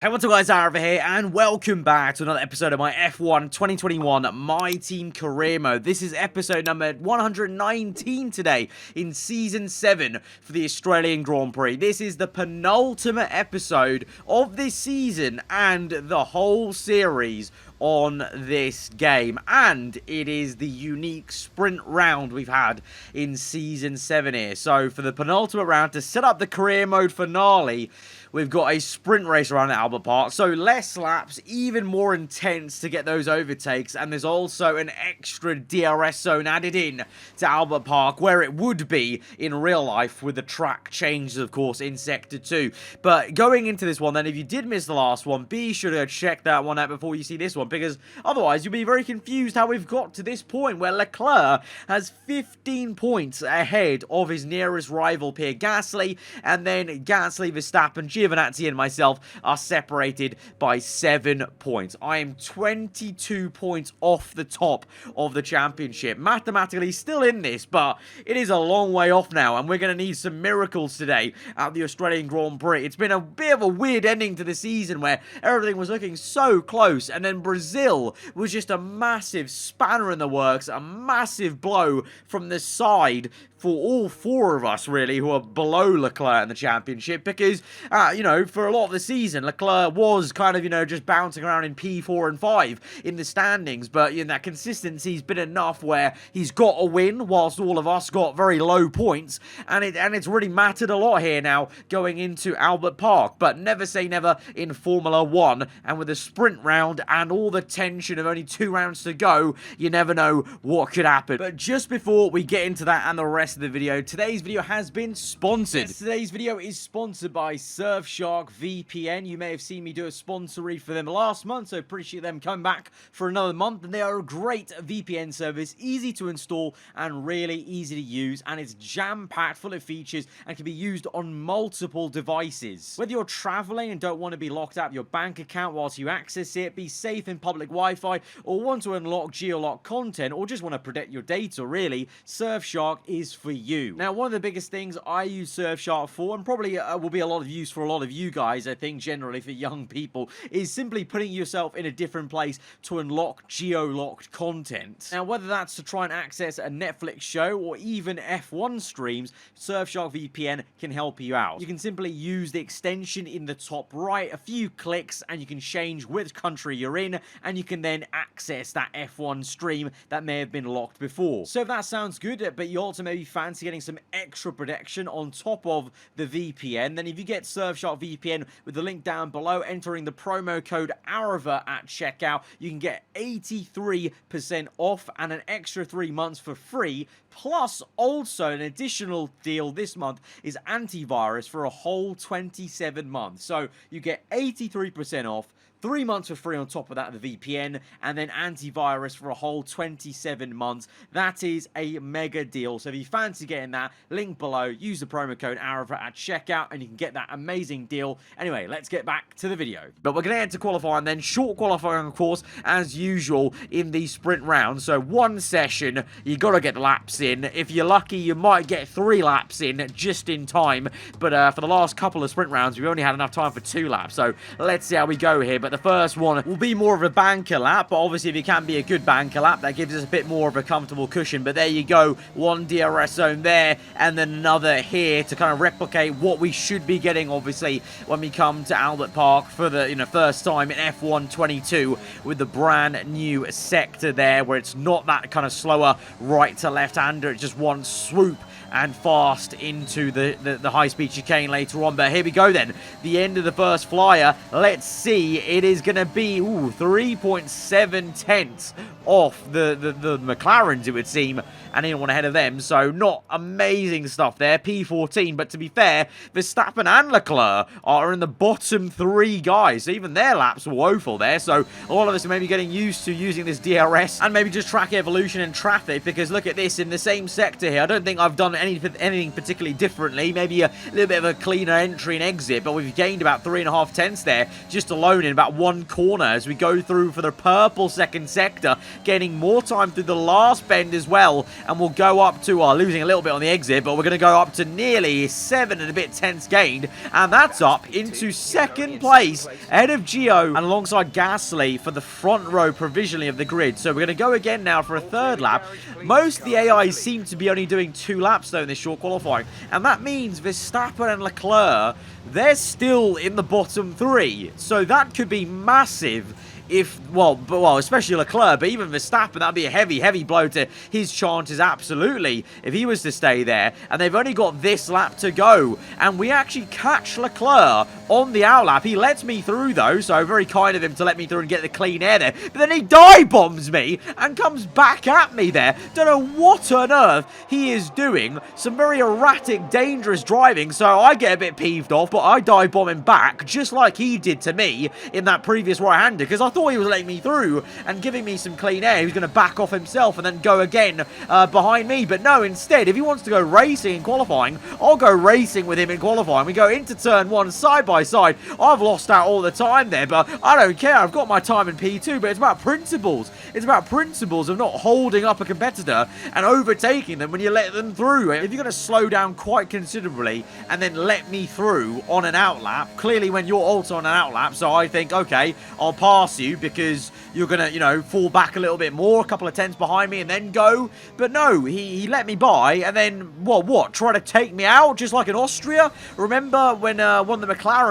Hey, what's up guys, aarava here, and welcome back to another episode of my F1 2021 My Team Career Mode. This is episode number 119 today in Season 7 for the Australian Grand Prix. This is the penultimate episode of this season and the whole series on this game, and it is the unique sprint round we've had in Season 7 here. So for the penultimate round, to set up the career mode finale, we've got a sprint race around Albert Park, so less laps, even more intense to get those overtakes, and there's also an extra DRS zone added in to Albert Park, where it would be in real life with the track changes, of course, in Sector 2. But going into this one, then, if you did miss the last one, be sure to check that one out before you see this one, because otherwise you'll be very confused how we've got to this point, where Leclerc has 15 points ahead of his nearest rival, Pierre Gasly, and then Gasly, Verstappen, Giovinazzi and myself are separated by 7 points. I am 22 points off the top of the championship. Mathematically still in this, but it is a long way off now, and we're going to need some miracles today at the Australian Grand Prix. It's been a bit of a weird ending to the season where everything was looking so close, and then Brazil was just a massive spanner in the works, a massive blow from the side for all four of us, really, who are below Leclerc in the championship, because, for a lot of the season, Leclerc was kind of, just bouncing around in P4 and 5 in the standings, but, that consistency's been enough where he's got a win, whilst all of us got very low points, and it's really mattered a lot here now, going into Albert Park, but never say never in Formula 1, and with a sprint round and all the tension of only 2 rounds to go, you never know what could happen. But just before we get into that and the rest of the video, today's video has been sponsored. Yes, today's video is sponsored by Surfshark VPN. You may have seen me do a sponsor read for them last month, so appreciate them coming back for another month. And they are a great VPN service, easy to install and really easy to use, and it's jam-packed full of features and can be used on multiple devices. Whether you're traveling and don't want to be locked out of your bank account whilst you access it, be safe in public Wi-Fi, or want to unlock geolock content, or just want to protect your data, really, Surfshark is for you. Now, one of the biggest things I use Surfshark for, and probably will be a lot of use for a lot of you guys, I think, generally for young people, is simply putting yourself in a different place to unlock geo-locked content. Now, whether that's to try and access a Netflix show or even F1 streams, Surfshark VPN can help you out. You can simply use the extension in the top right, a few clicks, and you can change which country you're in, and you can then access that F1 stream that may have been locked before. So if that sounds good, but you also maybe fancy getting some extra protection on top of the VPN, then if you get Surfshark VPN with the link down below, entering the promo code aarava at checkout, you can get 83% off and an extra 3 months for free. Plus, also an additional deal this month is antivirus for a whole 27 months. So you get 83% off, 3 months for free on top of that, the VPN, and then antivirus for a whole 27 months. That is a mega deal. So if you fancy getting that, link below, use the promo code aarava at checkout, and you can get that amazing deal. Anyway, let's get back to the video. But we're going to head to qualifying, then short qualifying, of course, as usual in the sprint round. So one session, you got to get the laps in. If you're lucky, you might get 3 laps in just in time. But for the last couple of sprint rounds, we've only had enough time for 2 laps. So let's see how we go here. But the first one will be more of a banker lap, but obviously if it can be a good banker lap, that gives us a bit more of a comfortable cushion. But there you go, one DRS zone there, and then another here to kind of replicate what we should be getting, obviously, when we come to Albert Park for the first time in F1 22 with the brand new sector there, where it's not that kind of slower right to left-hander, it's just one swoop and fast into the high-speed chicane later on. But here we go then, the end of the first flyer. Let's see, it is going to be 3.7 tenths off the McLarens, it would seem, and anyone ahead of them, so not amazing stuff there, P14, but to be fair, Verstappen and Leclerc are in the bottom 3 guys, so even their laps were woeful there, so a lot of us are maybe getting used to using this DRS, and maybe just track evolution and traffic, because look at this, in the same sector here, I don't think I've done anything particularly differently, maybe a little bit of a cleaner entry and exit, but we've gained about 3.5 tenths there, just alone in about one corner, as we go through for the purple second sector, gaining more time through the last bend as well, and we'll go up to, losing a little bit on the exit, but we're going to go up to nearly 7 and a bit tenths gained, and that's up into second place, ahead of Gio, and alongside Gasly for the front row provisionally of the grid. So we're going to go again now for a third lap. Most of the AIs seem to be only doing 2 laps though in this short qualifying, and that means Verstappen and Leclerc, they're still in the bottom 3, so that could be massive if, well, especially Leclerc, but even Verstappen, that'd be a heavy blow to his chances, absolutely, if he was to stay there. And they've only got this lap to go, and we actually catch Leclerc on the outlap. He lets me through, though, so very kind of him to let me through and get the clean air there. But then he dive bombs me and comes back at me there. Don't know what on earth he is doing. Some very erratic, dangerous driving, so I get a bit peeved off, but I dive bomb him back, just like he did to me in that previous right-hander, because I thought he was letting me through and giving me some clean air. He was going to back off himself and then go again behind me. But no, instead, if he wants to go racing in qualifying, I'll go racing with him in qualifying. We go into turn 1 side by side. I've lost out all the time there, but I don't care. I've got my time in P2, but it's about principles. It's about principles of not holding up a competitor and overtaking them when you let them through. If you're going to slow down quite considerably and then let me through on an outlap, clearly when you're also on an outlap, so I think, okay, I'll pass you because you're going to, you know, fall back a little bit more, a couple of tenths behind me and then go. But no, he let me by and then, what, try to take me out just like in Austria? Remember when one of the McLarens,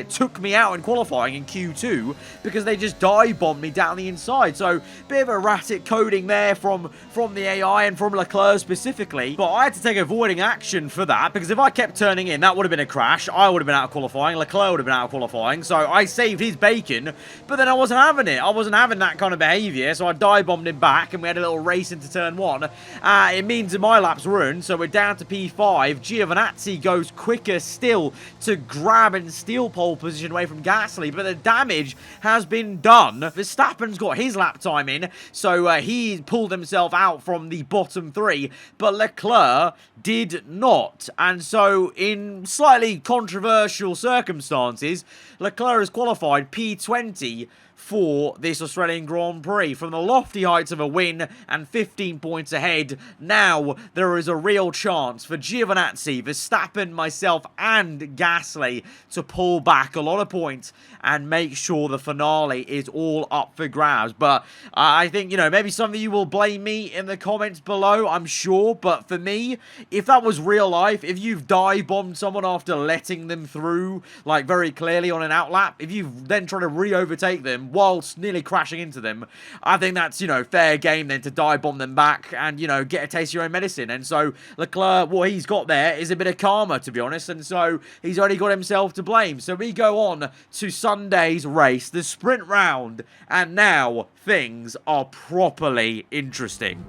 took me out in qualifying in Q2 because they just dive bombed me down the inside. So, bit of erratic coding there from the AI and from Leclerc specifically. But I had to take avoiding action for that because if I kept turning in, that would have been a crash. I would have been out of qualifying. Leclerc would have been out of qualifying. So, I saved his bacon, but then I wasn't having it. I wasn't having that kind of behaviour, so I dive bombed him back and we had a little race into turn 1. It means that my lap's ruined, so we're down to P5. Giovinazzi goes quicker still to grab and steal pole position away from Gasly, but the damage has been done. Verstappen's got his lap time in, so he pulled himself out from the bottom 3, but Leclerc did not. And so, in slightly controversial circumstances, Leclerc has qualified P20 for this Australian Grand Prix. From the lofty heights of a win and 15 points ahead, now there is a real chance for Giovinazzi, Verstappen, myself and Gasly to pull back a lot of points and make sure the finale is all up for grabs. But I think, you know, maybe some of you will blame me in the comments below, I'm sure, but for me, if that was real life, if you've dive bombed someone after letting them through, like very clearly on an outlap, if you then try to re-overtake them whilst nearly crashing into them, I think that's, you know, fair game then to dive bomb them back and, you know, get a taste of your own medicine. And so Leclerc, what he's got there is a bit of karma, to be honest, and so he's only got himself to blame. So we go on to Sunday's race, the sprint round, and now things are properly interesting.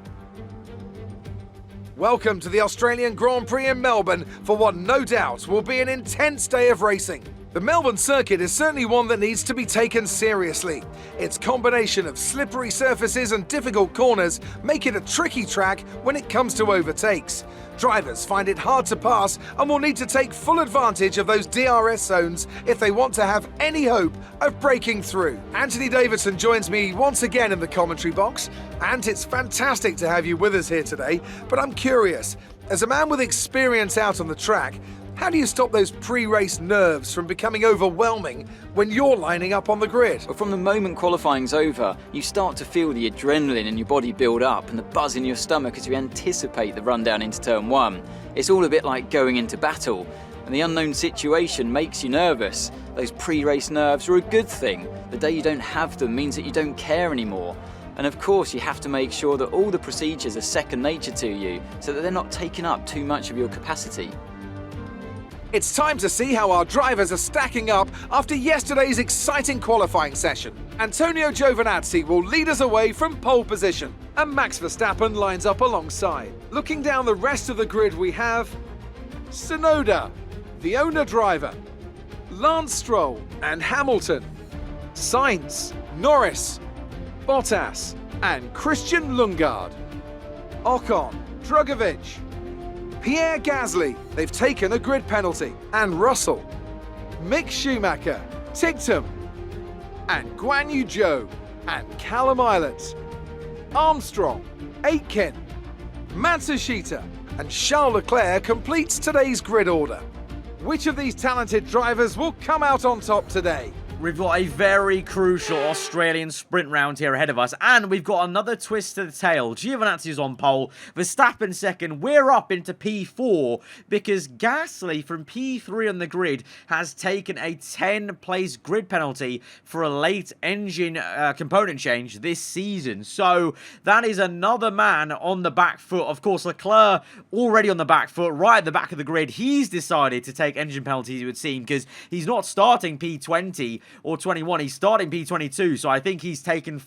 Welcome to the Australian Grand Prix in Melbourne for what no doubt will be an intense day of racing. The Melbourne circuit is certainly one that needs to be taken seriously. Its combination of slippery surfaces and difficult corners make it a tricky track when it comes to overtakes. Drivers find it hard to pass and will need to take full advantage of those DRS zones if they want to have any hope of breaking through. Anthony Davidson joins me once again in the commentary box, and it's fantastic to have you with us here today, but I'm curious, as a man with experience out on the track, how do you stop those pre-race nerves from becoming overwhelming when you're lining up on the grid? Well, from the moment qualifying's over, you start to feel the adrenaline in your body build up and the buzz in your stomach as you anticipate the run down into turn 1. It's all a bit like going into battle, and the unknown situation makes you nervous. Those pre-race nerves are a good thing. The day you don't have them means that you don't care anymore. And of course, you have to make sure that all the procedures are second nature to you so that they're not taking up too much of your capacity. It's time to see how our drivers are stacking up after yesterday's exciting qualifying session. Antonio Giovinazzi will lead us away from pole position, and Max Verstappen lines up alongside. Looking down the rest of the grid, we have Tsunoda, the owner driver, Lance Stroll and Hamilton, Sainz, Norris, Bottas and Christian Lundgaard, Ocon, Drugovich, Pierre Gasly, they've taken a grid penalty, and Russell, Mick Schumacher, Tigtum, and Guan Yu Zhou, and Callum Islet. Armstrong, Aitken, Matsushita, and Charles Leclerc completes today's grid order. Which of these talented drivers will come out on top today? We've got a very crucial Australian sprint round here ahead of us, and we've got another twist to the tail. Giovinazzi is on pole, Verstappen second, we're up into P4 because Gasly from P3 on the grid has taken a 10-place grid penalty for a late engine component change this season. So that is another man on the back foot. Of course, Leclerc already on the back foot, right at the back of the grid. He's decided to take engine penalties, it would seem, because he's not starting P20 or 21, he's starting P22, so I think he's taken a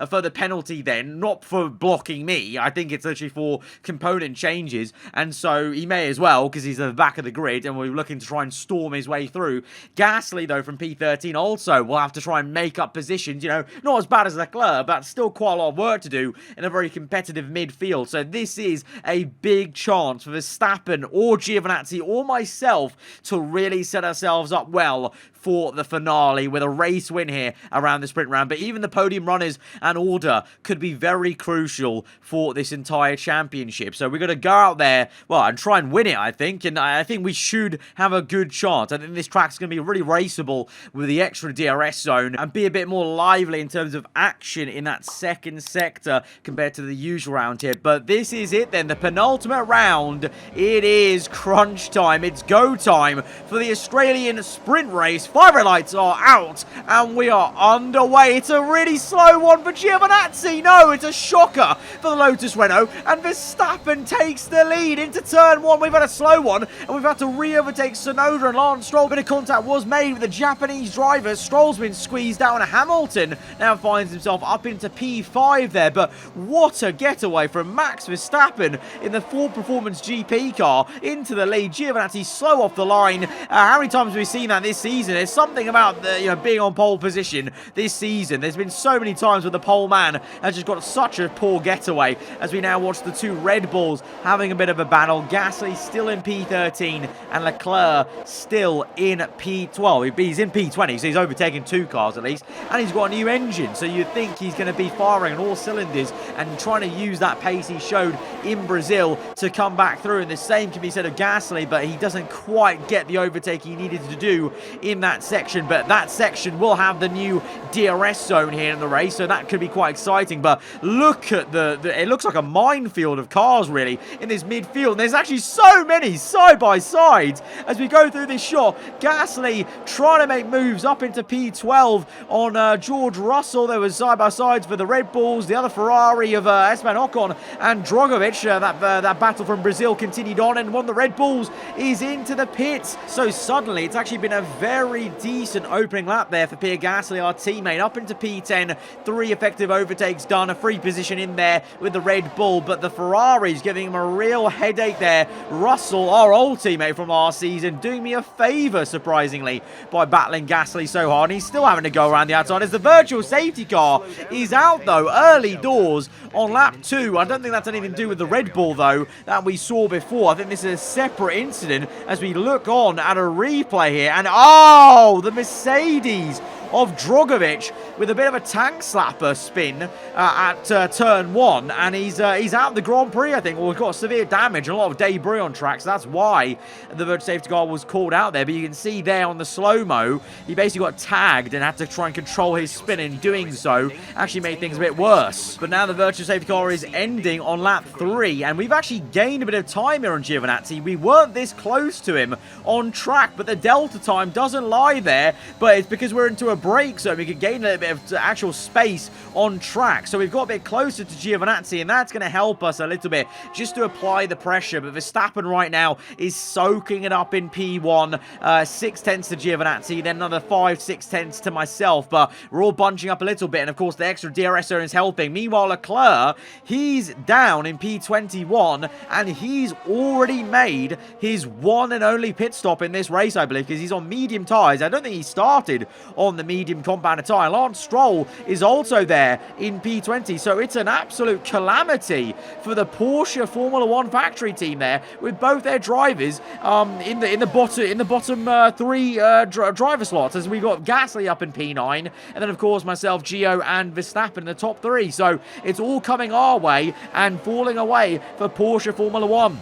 further penalty then, not for blocking me. I think it's literally for component changes, and so he may as well, because he's at the back of the grid, and we're looking to try and storm his way through. Gasly, though, from P13 also will have to try and make up positions, you know, not as bad as Leclerc, but still quite a lot of work to do in a very competitive midfield, so this is a big chance for Verstappen or Giovinazzi or myself to really set ourselves up well for the finale with a race win here around the sprint round. But even the podium runners and order could be very crucial for this entire championship. So we're going to go out there, well, and try and win it, I think. And I think we should have a good chance. I think this track's going to be really raceable with the extra DRS zone and be a bit more lively in terms of action in that second sector compared to the usual round here. But this is it then, the penultimate round. It is crunch time. It's go time for the Australian sprint race. 5 red lights are out, and we are underway. It's a really slow one for Giovinazzi. No, it's a shocker for the Lotus Renault, and Verstappen takes the lead into turn 1. We've had a slow one, and we've had to re-overtake Tsunoda and Lance Stroll. Bit of contact was made with the Japanese driver. Stroll's been squeezed out, and Hamilton now finds himself up into P5 there, but what a getaway from Max Verstappen in the Ford Performance GP car into the lead. Giovinazzi slow off the line. How many times have we seen that this season? There's something about the, being on pole position this season. There's been so many times where the pole man has just got such a poor getaway, as we now watch the two Red Bulls having a bit of a battle. Gasly still in P13 and Leclerc still in P12. He's in P20, so he's overtaken 2 cars at least, and he's got a new engine, so you'd think he's going to be firing on all cylinders and trying to use that pace he showed in Brazil to come back through. And the same can be said of Gasly, but he doesn't quite get the overtake he needed to do in that section. But that section will have the new DRS zone here in the race, so that could be quite exciting. But look at it looks like a minefield of cars really in this midfield, and there's actually so many side by sides as we go through this shot. Gasly trying to make moves up into P12 on George Russell. There was side by sides for the Red Bulls, the other Ferrari of Esteban Ocon and Drogovic. That battle from Brazil continued on, and one of the Red Bulls is into the pits. So suddenly it's actually been a very decent opening lap there for Pierre Gasly, our teammate, up into P10. 3 effective overtakes done, a free position in there with the Red Bull, but the Ferrari's giving him a real headache there. Russell, our old teammate from last season, doing me a favour, surprisingly, by battling Gasly so hard. And he's still having to go around the outside as the virtual safety car is out, though, early doors on lap 2. I don't think that's anything to do with the Red Bull, though, that we saw before. I think this is a separate incident as we look on at a replay here. And, oh, the Mercedes of Drogovic with a bit of a tank slapper spin at turn 1, and he's out the Grand Prix, I think. Well, we've got severe damage and a lot of debris on track, so that's why the virtual safety car was called out there. But you can see there on the slow-mo, he basically got tagged and had to try and control his spin. In doing so, actually made things a bit worse. But now the virtual safety car is ending on lap 3, and we've actually gained a bit of time here on Giovinazzi. We weren't this close to him on track, but the delta time doesn't lie there, but it's because we're into a break, so we could gain a little bit of actual space on track. So we've got a bit closer to Giovinazzi, and that's going to help us a little bit just to apply the pressure. But Verstappen right now is soaking it up in P1. 6 tenths to Giovinazzi, then another 5-6 tenths to myself. But we're all bunching up a little bit, and of course the extra DRS zone is helping. Meanwhile, Leclerc, he's down in P21, and he's already made his one and only pit stop in this race, I believe, because he's on medium tyres. I don't think he started on the medium compound tyre. Lance Lance Stroll is also there in P20, so it's an absolute calamity for the Porsche Formula 1 factory team there, with both their drivers in the bottom three driver slots, as we got Gasly up in P9, and then of course myself, Gio, and Verstappen in the top three. So it's all coming our way and falling away for Porsche Formula 1.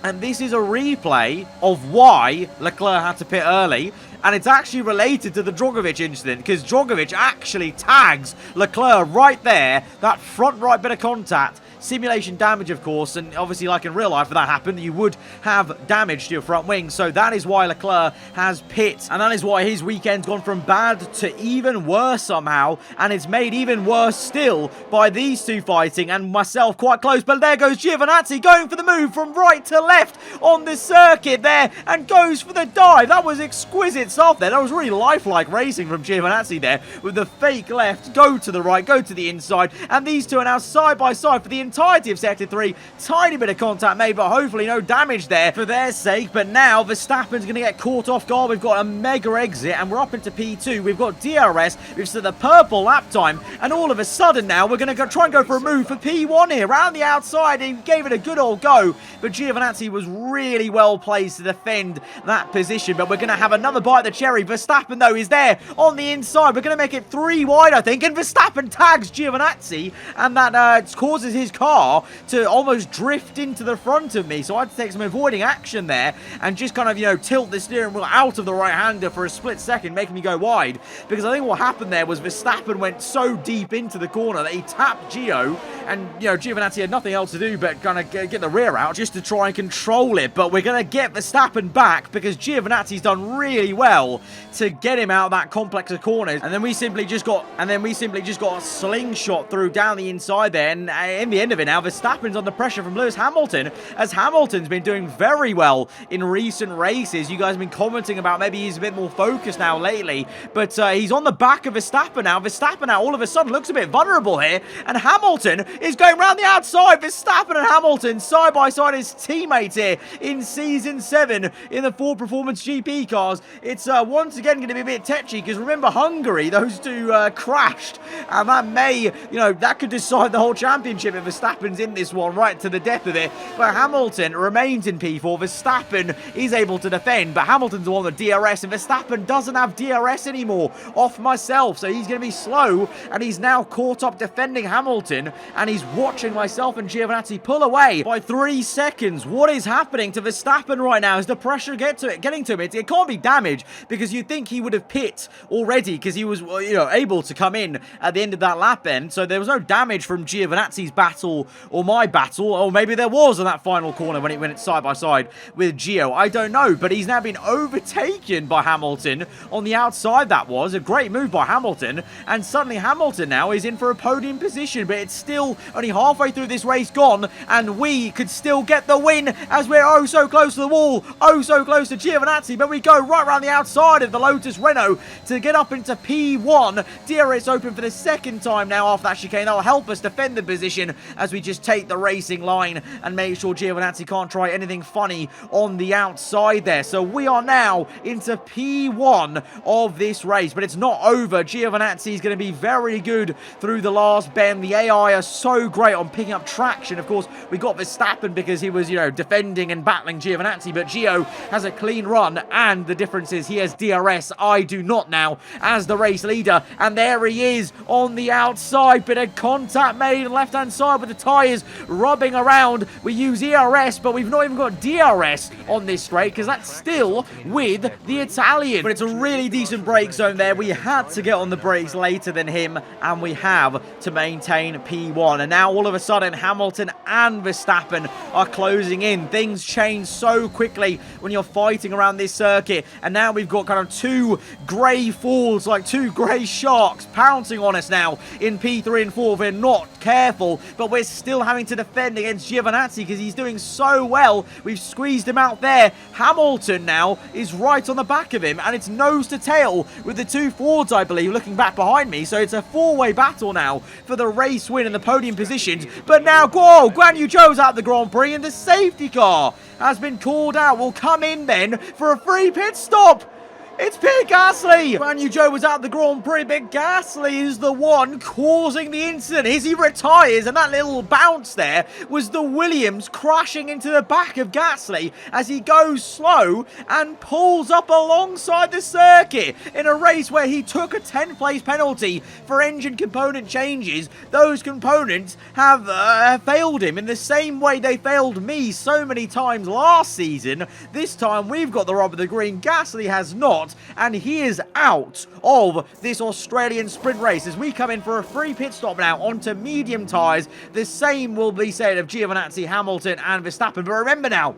And this is a replay of why Leclerc had to pit early. And it's actually related to the Drogovic incident, because Drogovic actually tags Leclerc right there, that front right bit of contact. Simulation damage, of course, and obviously, like in real life, if that happened, you would have damage to your front wing. So that is why Leclerc has pit, and that is why his weekend's gone from bad to even worse somehow, and it's made even worse still by these two fighting, and myself quite close. But there goes Giovinazzi going for the move from right to left on the circuit there, and goes for the dive. That was exquisite stuff there. That was really lifelike racing from Giovinazzi there, with the fake left, go to the right, go to the inside, and these two are now side by side for the entirety of Sector 3. Tiny bit of contact made, but hopefully no damage there for their sake. But now Verstappen's going to get caught off guard. We've got a mega exit, and we're up into P2. We've got DRS, we've set the purple lap time, and all of a sudden now we're going to try and go for a move for P1 here, around the outside. He gave it a good old go, but Giovinazzi was really well placed to defend that position. But we're going to have another bite of the cherry. Verstappen, though, is there on the inside. We're going to make it 3 wide, I think, and Verstappen tags Giovinazzi, and that causes his car to almost drift into the front of me. So I had to take some avoiding action there and just kind of, you know, tilt the steering wheel out of the right-hander for a split second, making me go wide. Because I think what happened there was Verstappen went so deep into the corner that he tapped Gio, and, you know, Giovinazzi had nothing else to do but kind of get the rear out just to try and control it. But we're going to get Verstappen back because Giovinazzi's done really well to get him out of that complex of corners. And then we simply just got a slingshot through down the inside there, and in the end of it now, Verstappen's under pressure from Lewis Hamilton, as Hamilton's been doing very well in recent races. You guys have been commenting about maybe he's a bit more focused now lately, but he's on the back of Verstappen now. Verstappen now all of a sudden looks a bit vulnerable here, and Hamilton is going around the outside. Verstappen and Hamilton side by side as teammates here in Season 7 in the Ford Performance GP cars. It's once again going to be a bit tetchy, because remember Hungary, those two crashed, and that may, you know, that could decide the whole championship if Verstappen's in this one right to the death of it. But Hamilton remains in P4. Verstappen is able to defend, but Hamilton's the one with DRS, and Verstappen doesn't have DRS anymore off myself, so he's going to be slow, and he's now caught up defending Hamilton, and he's watching myself and Giovinazzi pull away by 3 seconds. What is happening to Verstappen right now? Is the pressure getting to him? It can't be damage, because you'd think he would have pit already, because he was, you know, able to come in at the end of that lap end, so there was no damage from Giovinazzi's battle or my battle, or maybe there was on that final corner when it went side by side with Gio. I don't know, but he's now been overtaken by Hamilton on the outside. That was a great move by Hamilton, and suddenly Hamilton now is in for a podium position, but it's still only halfway through this race gone, and we could still get the win as we're oh so close to the wall, oh so close to Giovinazzi, but we go right around the outside of the Lotus Renault to get up into P1. DRS open for the second time now after that chicane. That'll help us defend the position as we just take the racing line and make sure Giovinazzi can't try anything funny on the outside there. So we are now into P1 of this race, but it's not over. Giovinazzi is going to be very good through the last bend. The AI are so great on picking up traction. Of course, we got Verstappen because he was, you know, defending and battling Giovinazzi, but Gio has a clean run, and the difference is he has DRS. I do not now as the race leader, and there he is on the outside. Bit of contact made on the left-hand side with the tyres rubbing around. We use ERS, but we've not even got DRS on this straight because that's still with the Italian. But it's a really decent brake zone there. We had to get on the brakes later than him, and we have to maintain P1. And now all of a sudden Hamilton and Verstappen are closing in. Things change so quickly when you're fighting around this circuit, and now we've got kind of two grey falls, like two grey sharks pouncing on us now in P3 and 4 if we're not careful. But we're still having to defend against Giovinazzi because he's doing so well. We've squeezed him out there. Hamilton now is right on the back of him, and it's nose to tail with the two Fords, I believe, looking back behind me. So it's a four-way battle now for the race win and the podium positions. But now, whoa, Guan Yu Zhou's out of the Grand Prix, and the safety car has been called out. We'll come in then for a free pit stop. It's Pierre Gasly! Brand new Joe was out the Grand Prix, but Gasly is the one causing the incident. As he retires, and that little bounce there was the Williams crashing into the back of Gasly as he goes slow and pulls up alongside the circuit in a race where he took a 10th place penalty for engine component changes. Those components have failed him in the same way they failed me so many times last season. This time we've got the rub of the green. Gasly has not, and he is out of this Australian sprint race as we come in for a free pit stop now onto medium tyres. The same will be said of Giovinazzi, Hamilton and Verstappen. But remember now,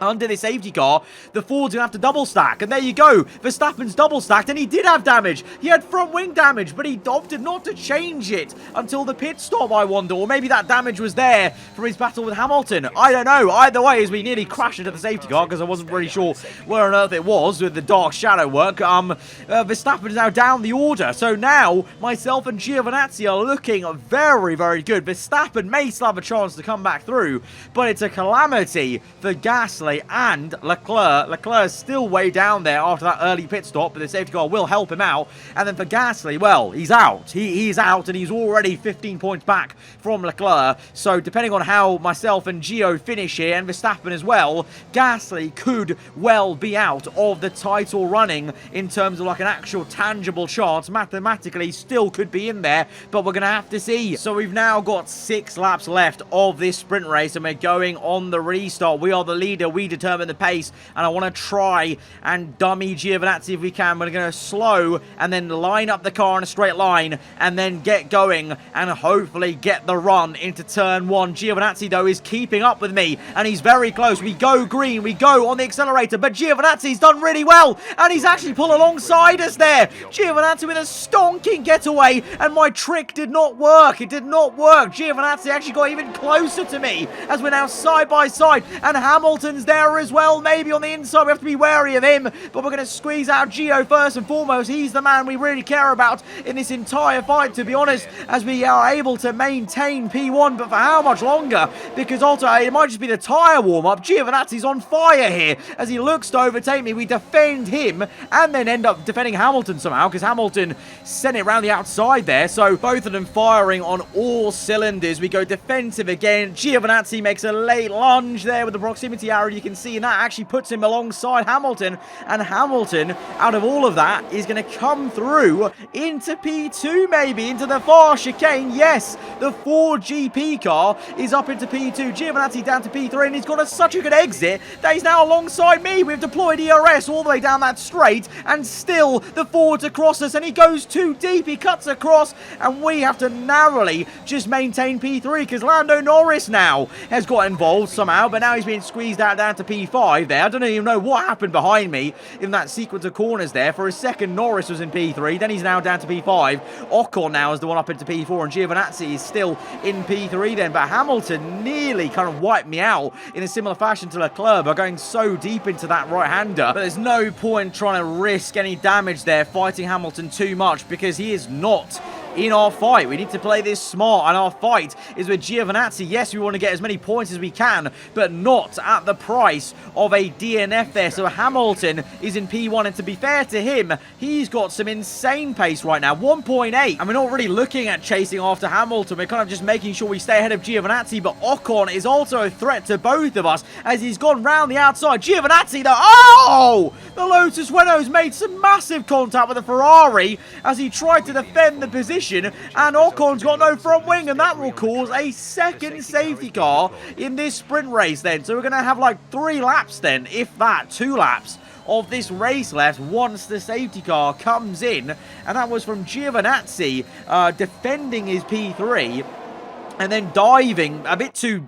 under this safety car, the Ford's going to have to double stack. And there you go. Verstappen's double stacked, and he did have damage. He had front wing damage, but he opted not to change it until the pit stop, I wonder. Or maybe that damage was there from his battle with Hamilton. I don't know. Either way, as we nearly crashed into the safety car, because I wasn't really sure where on earth it was with the dark shadow work. Verstappen is now down the order. So now, myself and Giovinazzi are looking very, very good. Verstappen may still have a chance to come back through, but it's a calamity for Gasly and Leclerc. Leclerc is still way down there after that early pit stop, but the safety car will help him out. And then for Gasly, well, he's out. He's out, and he's already 15 points back from Leclerc. So depending on how myself and Gio finish here, and Verstappen as well, Gasly could well be out of the title running in terms of like an actual tangible chance. Mathematically, still could be in there, but we're going to have to see. So we've now got 6 laps left of this sprint race, and we're going on the restart. We are the leader. We determine the pace, and I want to try and dummy Giovinazzi if we can. We're going to slow and then line up the car in a straight line and then get going and hopefully get the run into turn 1. Giovinazzi, though, is keeping up with me, and he's very close. We go green, we go on the accelerator, but Giovinazzi's done really well, and he's actually pulled alongside us there. Giovinazzi with a stonking getaway, and my trick did not work. It did not work. Giovinazzi actually got even closer to me as we're now side by side, and Hamilton's there as well. Maybe on the inside, we have to be wary of him, but we're going to squeeze out Gio first and foremost. He's the man we really care about in this entire fight, to be honest, as we are able to maintain P1, but for how much longer? Because ultimately, it might just be the tyre warm-up. Giovinazzi's on fire here as he looks to overtake me. We defend him and then end up defending Hamilton somehow, because Hamilton sent it around the outside there, so both of them firing on all cylinders. We go defensive again. Giovinazzi makes a late lunge there with the proximity arrow, you can see, and that actually puts him alongside Hamilton, and Hamilton, out of all of that, is going to come through into P2, maybe into the far chicane. Yes, the Ford GP car is up into P2. Giovinazzi down to P3, and he's got such a good exit that he's now alongside me. We've deployed ERS all the way down that straight, and still the Ford's across us, and he goes too deep. He cuts across, and we have to narrowly just maintain P3 because Lando Norris now has got involved somehow, but now he's being squeezed out down to P5 there. I don't even know what happened behind me in that sequence of corners there. For a second, Norris was in P3, then he's now down to P5. Ocon now is the one up into P4, and Giovinazzi is still in P3 then, but Hamilton nearly kind of wiped me out in a similar fashion to Leclerc by going so deep into that right-hander. But there's no point trying to risk any damage there, fighting Hamilton too much, because he is not in our fight. We need to play this smart, and our fight is with Giovinazzi. Yes, we want to get as many points as we can, but not at the price of a DNF there. So Hamilton is in P1, and to be fair to him, he's got some insane pace right now, 1.8. And we're not really looking at chasing after Hamilton. We're kind of just making sure we stay ahead of Giovinazzi, but Ocon is also a threat to both of us as he's gone round the outside. Giovinazzi, though, oh! The Lotus Renault's made some massive contact with the Ferrari as he tried to defend the position, and Ocon's got no front wing, and that will cause a second safety car in this sprint race then. So we're going to have like 3 laps then, if that, 2 laps of this race left once the safety car comes in, and that was from Giovinazzi defending his P3 and then diving a bit too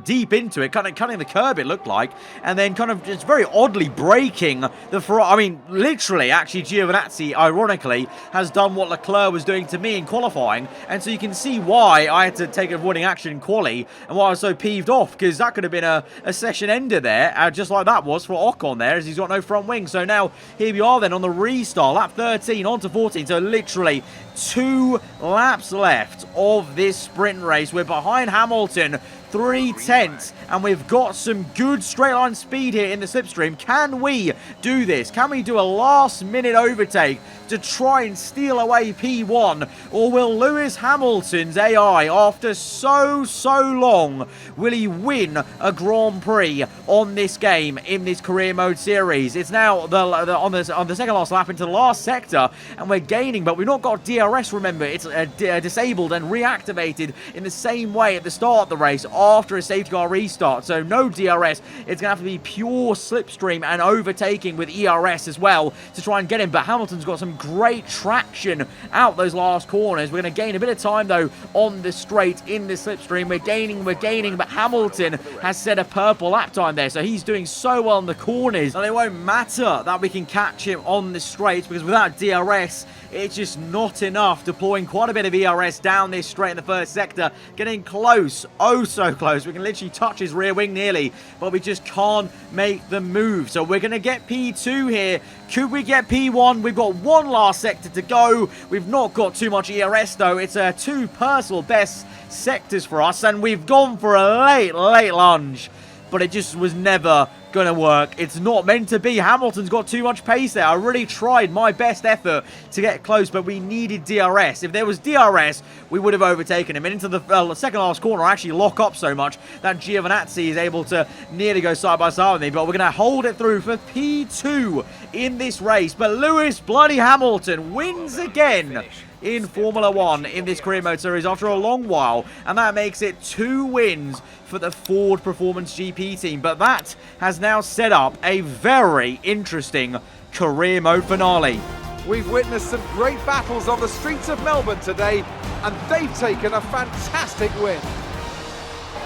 deep into it, kind of cutting the curb, it looked like, and then kind of just very oddly braking the Ferrari. I mean, literally, actually, Giovinazzi, ironically, has done what Leclerc was doing to me in qualifying, and so you can see why I had to take avoiding action in quali, and why I was so peeved off, because that could have been a session ender there, just like that was for Ocon there, as he's got no front wing. So now, here we are then on the restart, lap 13 on to 14, so literally 2 laps left of this sprint race. We're behind Hamilton 3/10, and we've got some good straight line speed here in the slipstream. Can we do this? Can we do a last minute overtake to try and steal away P1, or will Lewis Hamilton's AI, after so long, will he win a Grand Prix on this game in this career mode series? It's now on the second last lap into the last sector, and we're gaining, but we've not got DRS. Remember, it's disabled and reactivated in the same way at the start of the race after a safety car restart, so no DRS. It's gonna have to be pure slipstream and overtaking with ERS as well to try and get him, but Hamilton's got some great traction out those last corners. We're going to gain a bit of time though on the straight in the slipstream. We're gaining, but Hamilton has set a purple lap time there, so he's doing so well on the corners. And it won't matter that we can catch him on the straight, because without DRS, it's just not enough. Deploying quite a bit of ERS down this straight in the first sector, getting close, oh so close. We can literally touch his rear wing nearly, but we just can't make the move. So we're going to get P2 here. Could we get P1? We've got one last sector to go. We've not got too much ERS though. It's two personal best sectors for us, and we've gone for a late lunge, but it just was never gonna work. It's not meant to be. Hamilton's got too much pace there. I really tried my best effort to get close, but we needed DRS. If there was DRS, we would have overtaken him. And into the second last corner, I actually lock up so much that Giovinazzi is able to nearly go side by side with me, but we're gonna hold it through for P2 in this race. But Lewis bloody Hamilton wins again in Formula 1 in this career mode series after a long while, and that makes it 2 wins for the Ford Performance GP team. But that has now set up a very interesting career mode finale. We've witnessed some great battles on the streets of Melbourne today, and they've taken a fantastic win.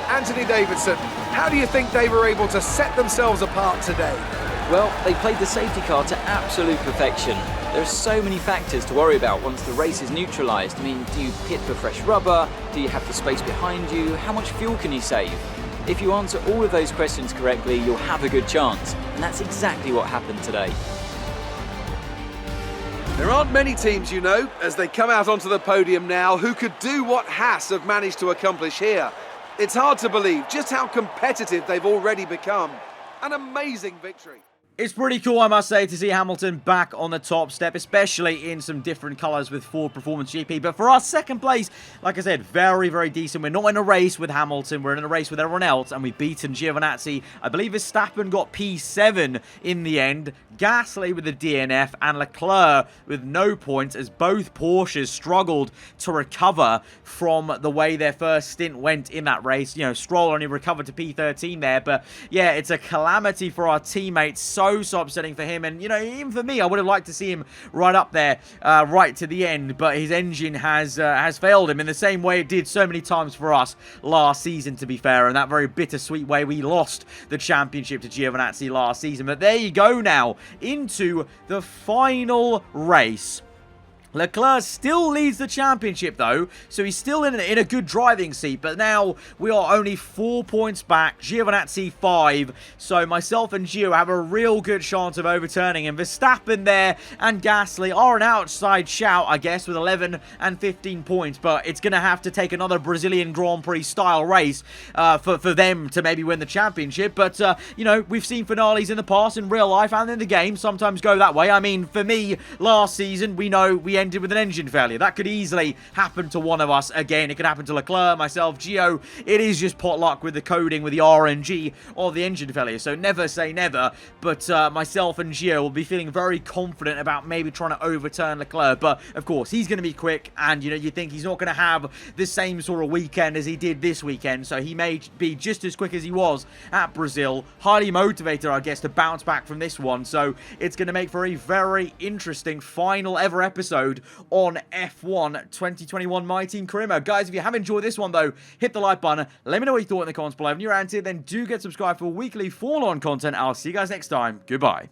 Anthony Davidson, how do you think they were able to set themselves apart today? Well, they played the safety car to absolute perfection. There are so many factors to worry about once the race is neutralised. I mean, do you pit for fresh rubber? Do you have the space behind you? How much fuel can you save? If you answer all of those questions correctly, you'll have a good chance. And that's exactly what happened today. There aren't many teams, you know, as they come out onto the podium now, who could do what Haas have managed to accomplish here. It's hard to believe just how competitive they've already become. An amazing victory. It's pretty cool, I must say, to see Hamilton back on the top step, especially in some different colours with Ford Performance GP. But for our second place, like I said, very decent. We're not in a race with Hamilton. We're in a race with everyone else, and we've beaten Giovinazzi. I believe Verstappen got P7 in the end. Gasly with the DNF, and Leclerc with no points, as both Porsches struggled to recover from the way their first stint went in that race. You know, Stroll only recovered to P13 there, but yeah, it's a calamity for our teammates. So upsetting for him, and you know, even for me, I would have liked to see him right up there, right to the end, but his engine has failed him in the same way it did so many times for us last season, to be fair, in that very bittersweet way we lost the championship to Giovinazzi last season. But there you go now, into the final race. Leclerc still leads the championship though, so he's still in a good driving seat, but now we are only 4 points back, Giovinazzi 5, so myself and Gio have a real good chance of overturning him. Verstappen there and Gasly are an outside shout, I guess, with 11 and 15 points, but it's going to have to take another Brazilian Grand Prix style race for them to maybe win the championship. But, you know, we've seen finales in the past, in real life and in the game, sometimes go that way. I mean, for me, last season, we know we ended with an engine failure. That could easily happen to one of us again. It could happen to Leclerc, myself, Gio. It is just pot luck with the coding, with the RNG of the engine failure. So never say never. But myself and Gio will be feeling very confident about maybe trying to overturn Leclerc. But of course, he's going to be quick. And you know, you think he's not going to have the same sort of weekend as he did this weekend. So he may be just as quick as he was at Brazil. Highly motivated, I guess, to bounce back from this one. So it's going to make for a very interesting final ever episode on F1 2021 My Team Career Mode. Guys, if you have enjoyed this one though, hit the like button. Let me know what you thought in the comments below. If you're anti, then do get subscribed for weekly Formula 1 content. I'll see you guys next time. Goodbye.